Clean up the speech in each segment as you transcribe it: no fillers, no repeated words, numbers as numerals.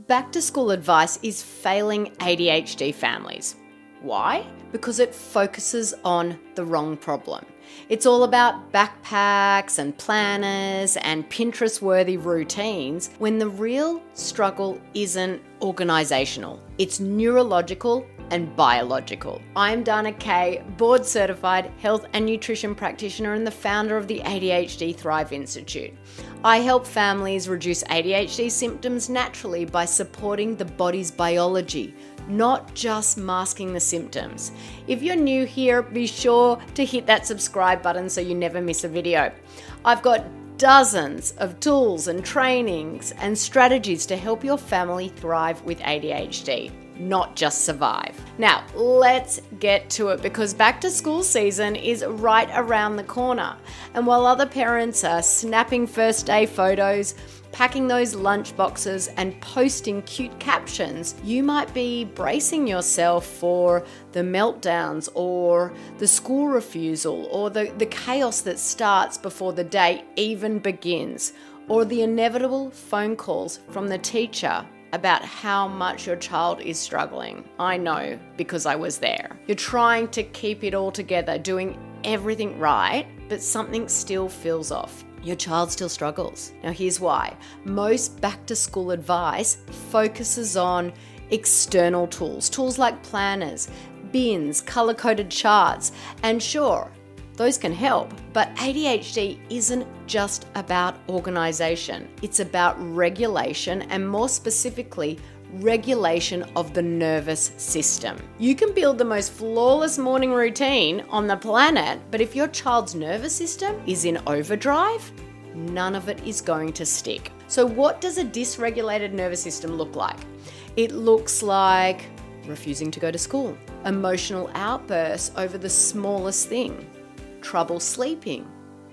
Back to school advice is failing ADHD families. Why? Because it focuses on the wrong problem. It's all about backpacks and planners and Pinterest-worthy routines when the real struggle isn't organisational. It's neurological and biological. I'm Dana Kay, board-certified health and nutrition practitioner and the founder of the ADHD Thrive Institute. I help families reduce ADHD symptoms naturally by supporting the body's biology, not just masking the symptoms. If you're new here, be sure to hit that subscribe button so you never miss a video. I've got dozens of tools and trainings and strategies to help your family thrive with ADHD, not just survive. Now, let's get to it because back to school season is right around the corner. And while other parents are snapping first day photos, packing those lunch boxes and posting cute captions, you might be bracing yourself for the meltdowns or the school refusal or the chaos that starts before the day even begins, or the inevitable phone calls from the teacher about how much your child is struggling. I know because I was there. You're trying to keep it all together, doing everything right, but something still feels off. Your child still struggles. Now here's why. Most back to school advice focuses on external tools like planners, bins, color-coded charts, and sure, those can help, but ADHD isn't just about organization. It's about regulation and more specifically, regulation of the nervous system. You can build the most flawless morning routine on the planet, but if your child's nervous system is in overdrive, none of it is going to stick. So what does a dysregulated nervous system look like? It looks like refusing to go to school, emotional outbursts over the smallest thing, trouble sleeping,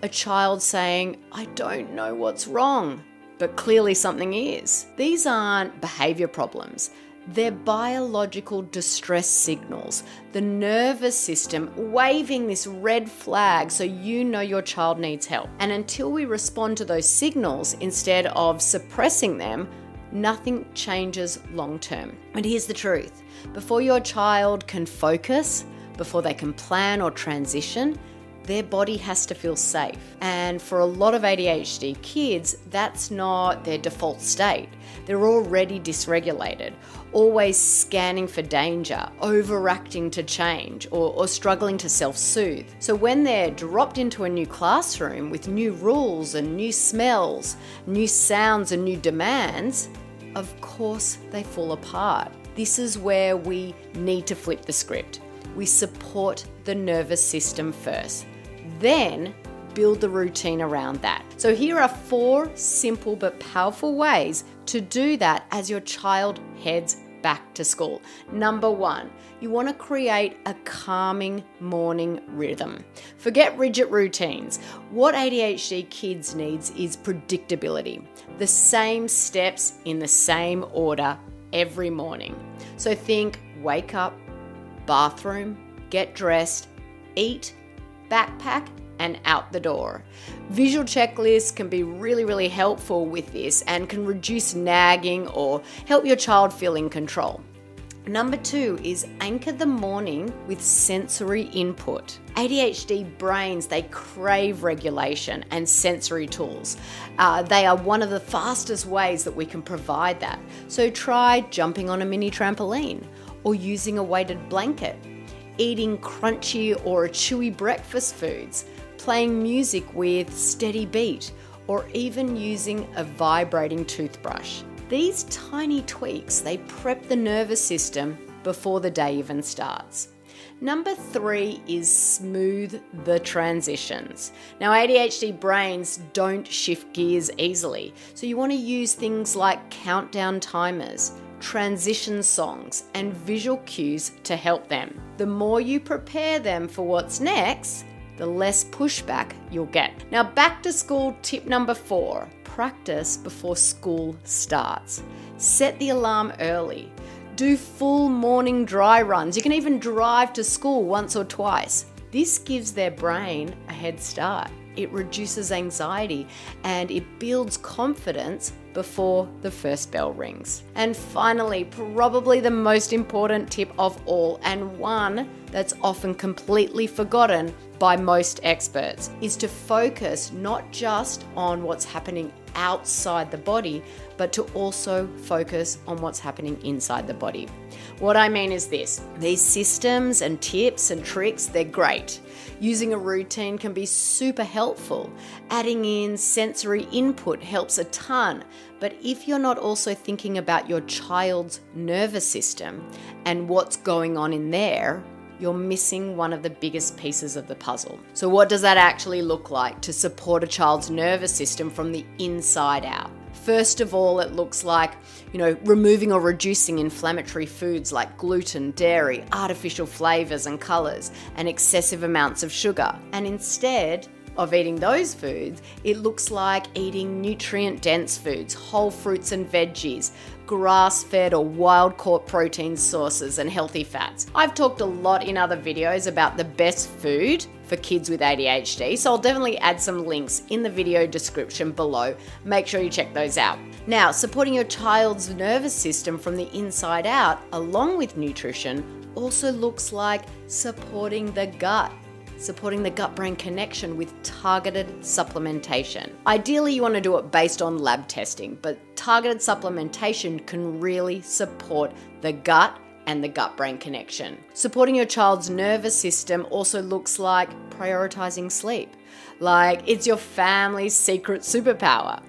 a child saying, "I don't know what's wrong," but clearly something is. These aren't behavior problems. They're biological distress signals. The nervous system waving this red flag so you know your child needs help. And until we respond to those signals instead of suppressing them, nothing changes long term. And here's the truth. Before your child can focus, before they can plan or transition, their body has to feel safe. And for a lot of ADHD kids, that's not their default state. They're already dysregulated, always scanning for danger, overacting to change, or struggling to self-soothe. So when they're dropped into a new classroom with new rules and new smells, new sounds and new demands, of course they fall apart. This is where we need to flip the script. We support the nervous system first, then build the routine around that. So here are 4 simple but powerful ways to do that as your child heads back to school. Number 1, you want to create a calming morning rhythm. Forget rigid routines. What ADHD kids needs is predictability. The same steps in the same order every morning. So think wake up, bathroom, get dressed, eat, backpack, and out the door. Visual checklists can be really helpful with this and can reduce nagging or help your child feel in control. Number 2 is anchor the morning with sensory input. ADHD brains, they crave regulation and sensory tools. They are one of the fastest ways that we can provide that. So try jumping on a mini trampoline or using a weighted blanket, eating crunchy or chewy breakfast foods, playing music with steady beat, or even using a vibrating toothbrush. These tiny tweaks, they prep the nervous system before the day even starts. Number 3 is smooth the transitions. Now, ADHD brains don't shift gears easily, so you want to use things like countdown timers, transition songs, and visual cues to help them. The more you prepare them for what's next, the less pushback you'll get. Now, back to school tip number 4, practice before school starts. Set the alarm early. Do full morning dry runs. You can even drive to school once or twice. This gives their brain a head start. It reduces anxiety and it builds confidence before the first bell rings. And finally, probably the most important tip of all, and one that's often completely forgotten by most experts, is to focus not just on what's happening outside the body, but to also focus on what's happening inside the body. What I mean is this: these systems and tips and tricks, they're great. Using a routine can be super helpful. Adding in sensory input helps a ton. But if you're not also thinking about your child's nervous system and what's going on in there, you're missing one of the biggest pieces of the puzzle. So what does that actually look like to support a child's nervous system from the inside out? First of all, it looks like, removing or reducing inflammatory foods like gluten, dairy, artificial flavors and colors, and excessive amounts of sugar. And instead of eating those foods, it looks like eating nutrient-dense foods, whole fruits and veggies, grass-fed or wild-caught protein sources, and healthy fats. I've talked a lot in other videos about the best food for kids with ADHD, so I'll definitely add some links in the video description below. Make sure you check those out. Now, supporting your child's nervous system from the inside out, along with nutrition, also looks like supporting the gut-brain connection with targeted supplementation. Ideally, you want to do it based on lab testing, but targeted supplementation can really support the gut and the gut-brain connection. Supporting your child's nervous system also looks like prioritizing sleep, like it's your family's secret superpower.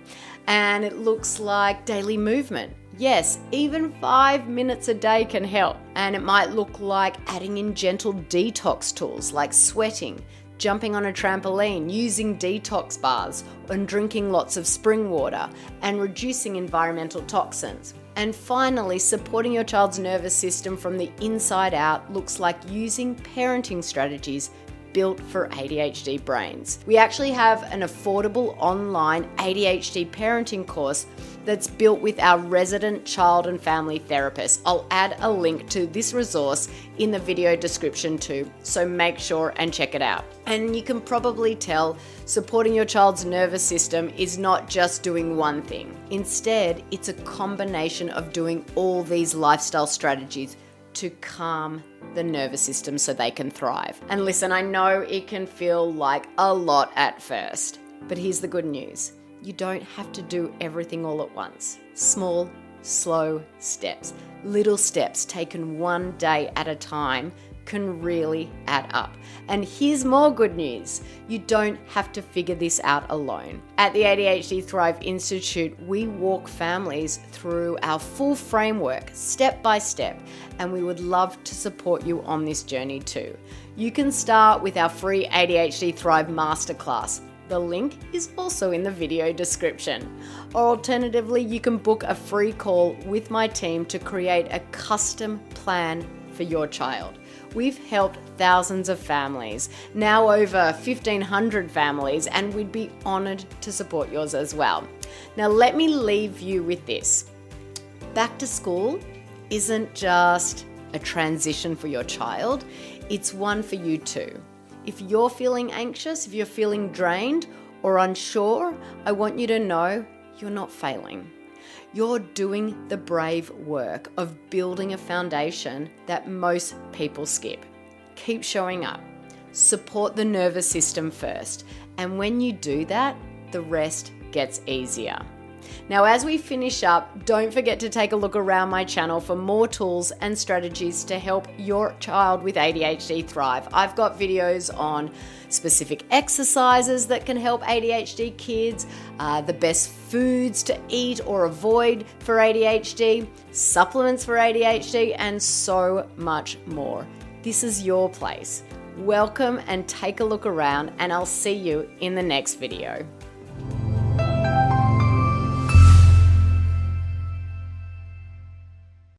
And it looks like daily movement. Yes, even 5 minutes a day can help. And it might look like adding in gentle detox tools like sweating, jumping on a trampoline, using detox bars, and drinking lots of spring water, and reducing environmental toxins. And finally, supporting your child's nervous system from the inside out looks like using parenting strategies built for ADHD brains. We actually have an affordable online ADHD parenting course that's built with our resident child and family therapist. I'll add a link to this resource in the video description too, so make sure and check it out. And you can probably tell supporting your child's nervous system is not just doing one thing. Instead, it's a combination of doing all these lifestyle strategies to calm the nervous system so they can thrive. And listen, I know it can feel like a lot at first, but here's the good news. You don't have to do everything all at once. Small, slow steps, little steps taken one day at a time can really add up. And here's more good news. You don't have to figure this out alone. At the ADHD Thrive Institute, we walk families through our full framework, step by step, and we would love to support you on this journey too. You can start with our free ADHD Thrive Masterclass. The link is also in the video description. Or alternatively, you can book a free call with my team to create a custom plan for your child. We've helped thousands of families, now over 1,500 families, and we'd be honored to support yours as well. Now, let me leave you with this. Back to school isn't just a transition for your child, it's one for you too. If you're feeling anxious, if you're feeling drained or unsure, I want you to know you're not failing. You're doing the brave work of building a foundation that most people skip. Keep showing up. Support the nervous system first. And when you do that, the rest gets easier. Now, as we finish up, don't forget to take a look around my channel for more tools and strategies to help your child with ADHD thrive. I've got videos on specific exercises that can help ADHD kids, the best foods to eat or avoid for ADHD, supplements for ADHD, and so much more. This is your place. Welcome and take a look around, and I'll see you in the next video.